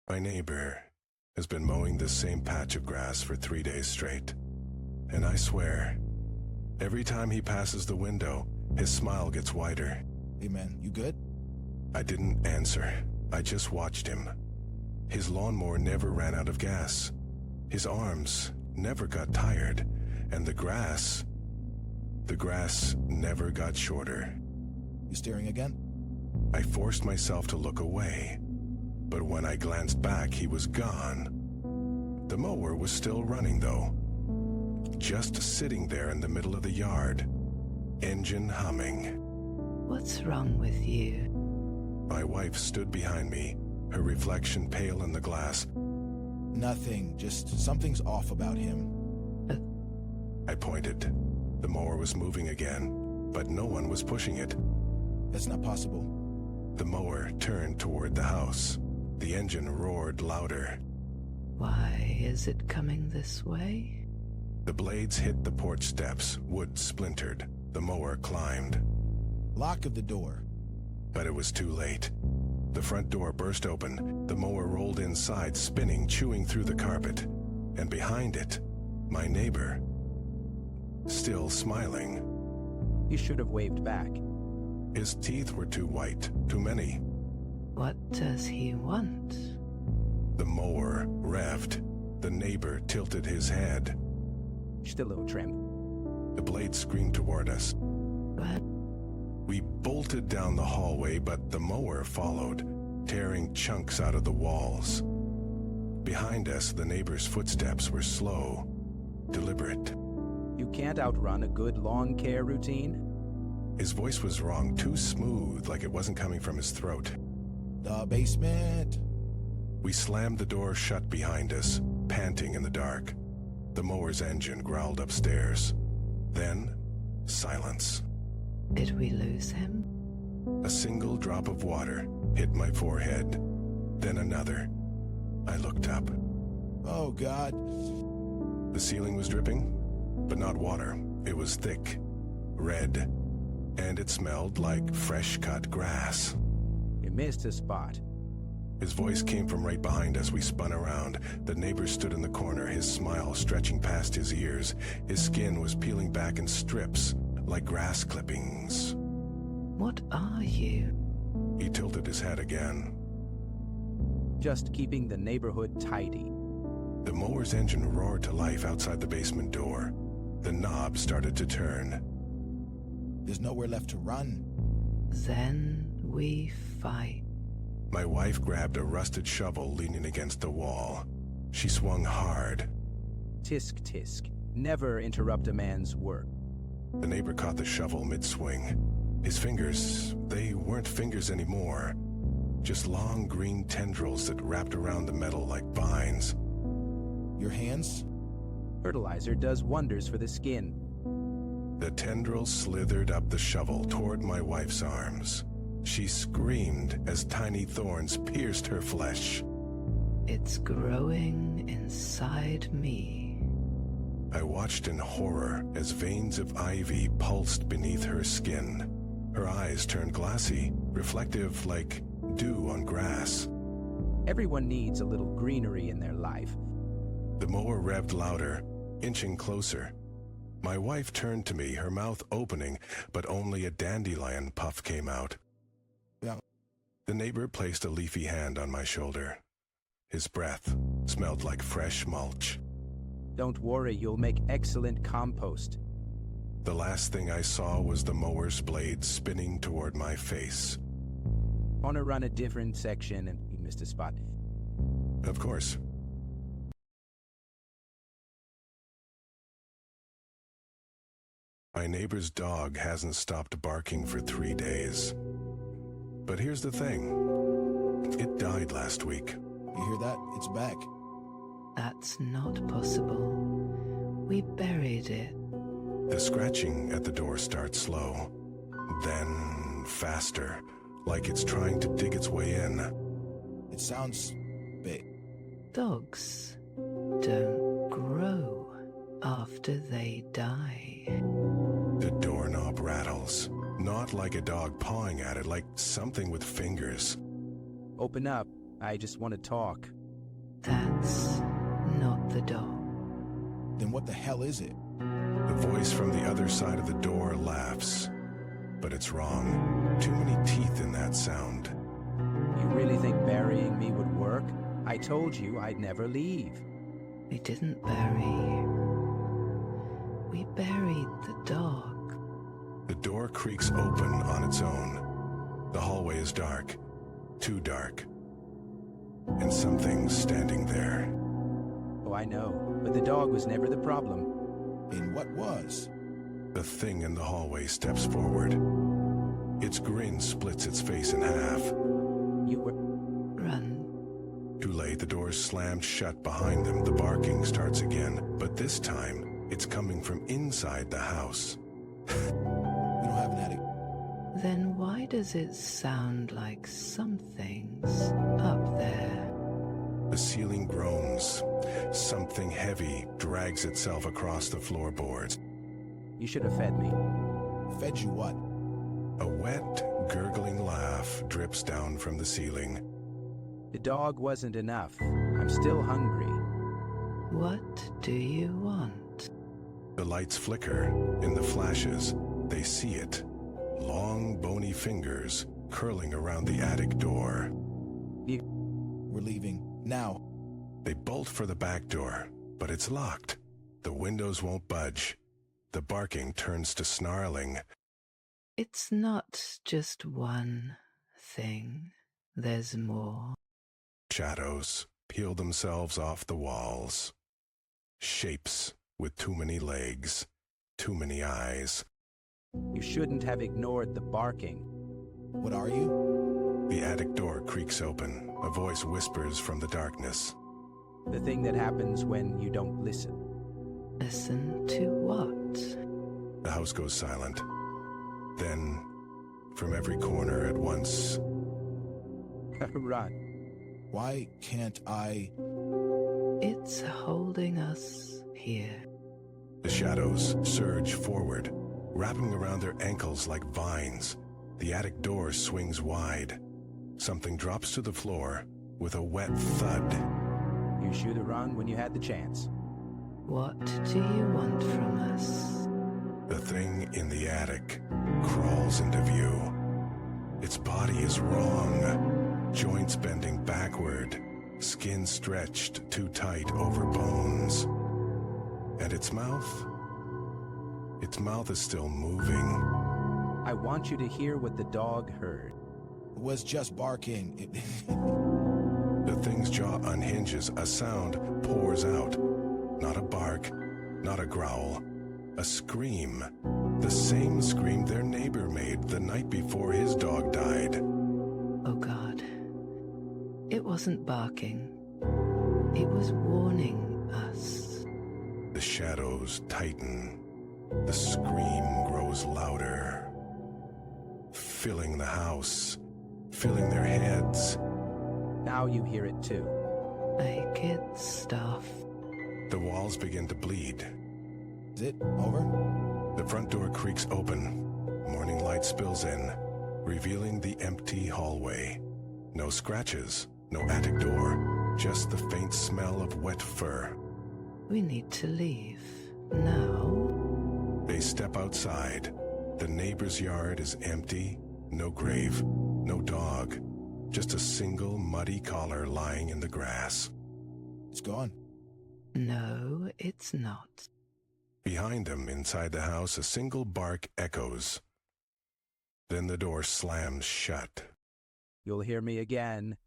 My neighbor has been mowing this same patch of grass for 3 days straight. And I swear, every time he passes the window, his smile gets wider. Hey man, you good? I didn't answer. I just watched him. His lawnmower never ran out of gas. His arms never got tired. And the grass never got shorter. You staring again? I forced myself to look away. But when I glanced back, he was gone. The mower was still running, though. Just sitting there in the middle of the yard. Engine humming. What's wrong with you? My wife stood behind me, her reflection pale in the glass. Nothing, just something's off about him. I pointed. The mower was moving again, but no one was pushing it. That's not possible. The mower turned toward the house. The engine roared louder. Why is it coming this way? The blades hit the porch steps, wood splintered. The mower climbed. Lock of the door. But it was too late. The front door burst open. The mower rolled inside, spinning, chewing through the carpet. And behind it, my neighbor, still smiling. You should have waved back. His teeth were too white, too many. What does he want? The mower revved. The neighbor tilted his head. Just a little trim. The blade screamed toward us. What? We bolted down the hallway, but the mower followed, tearing chunks out of the walls. Behind us, the neighbor's footsteps were slow, deliberate. You can't outrun a good lawn care routine. His voice was wrong, too smooth, like it wasn't coming from his throat. The basement. We slammed the door shut behind us, panting in the dark. The mower's engine growled upstairs. Then, silence. Did we lose him? A single drop of water hit my forehead, then another. I looked up. Oh, God. The ceiling was dripping, but not water. It was thick, red, and it smelled like fresh-cut grass. You missed a spot. His voice came from right behind us. We spun around. The neighbor stood in the corner, his smile stretching past his ears. His skin was peeling back in strips, like grass clippings. What are you? He tilted his head again. Just keeping the neighborhood tidy. The mower's engine roared to life outside the basement door. The knob started to turn. There's nowhere left to run. Then we fight. My wife grabbed a rusted shovel leaning against the wall. She swung hard. Tisk tisk. Never interrupt a man's work. The neighbor caught the shovel mid-swing. His fingers, they weren't fingers anymore. Just long green tendrils that wrapped around the metal like vines. Your hands? Fertilizer does wonders for the skin. The tendrils slithered up the shovel toward my wife's arms. She screamed as tiny thorns pierced her flesh. It's growing inside me. I watched in horror as veins of ivy pulsed beneath her skin. Her eyes turned glassy, reflective like dew on grass. Everyone needs a little greenery in their life. The mower revved louder, inching closer. My wife turned to me, her mouth opening, but only a dandelion puff came out. Yeah. The neighbor placed a leafy hand on my shoulder. His breath smelled like fresh mulch. Don't worry, you'll make excellent compost. The last thing I saw was the mower's blade spinning toward my face. Want to run a different section and you missed a spot. Of course. My neighbor's dog hasn't stopped barking for 3 days. But here's the thing. It died last week. You hear that? It's back. That's not possible. We buried it. The scratching at the door starts slow, then faster, like it's trying to dig its way in. It sounds big. Dogs don't grow after they die. The doorknob rattles, not like a dog pawing at it, like something with fingers. Open up. I just want to talk. That's not the dog. Then what the hell is it? The voice from the other side of the door laughs. But it's wrong. Too many teeth in that sound. You really think burying me would work? I told you I'd never leave. We didn't bury you. We buried the dog. The door creaks open on its own. The hallway is dark. Too dark. And something's standing there. Oh, I know, but the dog was never the problem. In what was? The thing in the hallway steps forward. Its grin splits its face in half. You were... Run. Too late, the door's slammed shut behind them. The barking starts again, but this time, it's coming from inside the house. We don't have an attic. Then why does it sound like something's up there? The ceiling groans. Something heavy drags itself across the floorboards. You should have fed me. Fed you what? A wet, gurgling laugh drips down from the ceiling. The dog wasn't enough. I'm still hungry. What do you want? The lights flicker. In the flashes, they see it. Long, bony fingers curling around the attic door. We're leaving. Now. They bolt for the back door, but it's locked. The windows won't budge. The barking turns to snarling. It's not just one thing. There's more. Shadows peel themselves off the walls. Shapes with too many legs, too many eyes. You shouldn't have ignored the barking. What are you? The attic door creaks open. A voice whispers from the darkness. The thing that happens when you don't listen. Listen to what? The house goes silent. Then, from every corner at once, Run. Why can't I? It's holding us here. the shadows surge forward, wrapping around their ankles like vines. The attic door swings wide. Something drops to the floor with a wet thud. You should have run when you had the chance. What do you want from us? The thing in the attic crawls into view. Its body is wrong, joints bending backward, skin stretched too tight over bones. And its mouth is still moving. I want you to hear what the dog heard. It was just barking. The thing's jaw unhinges, a sound pours out. Not a bark, not a growl, a scream. The same scream their neighbor made the night before his dog died. Oh God. It wasn't barking. It was warning us. The shadows tighten. The scream grows louder, filling the house, filling their heads. Now you hear it too. Make it stuff. The walls begin to bleed. Is it over? The front door creaks open. Morning light spills in, revealing the empty hallway. No scratches, no attic door, just the faint smell of wet fur. We need to leave. Now? They step outside. The neighbor's yard is empty. No grave, no dog. Just a single muddy collar lying in the grass. It's gone. No, it's not. Behind them, inside the house, a single bark echoes. Then the door slams shut. You'll hear me again.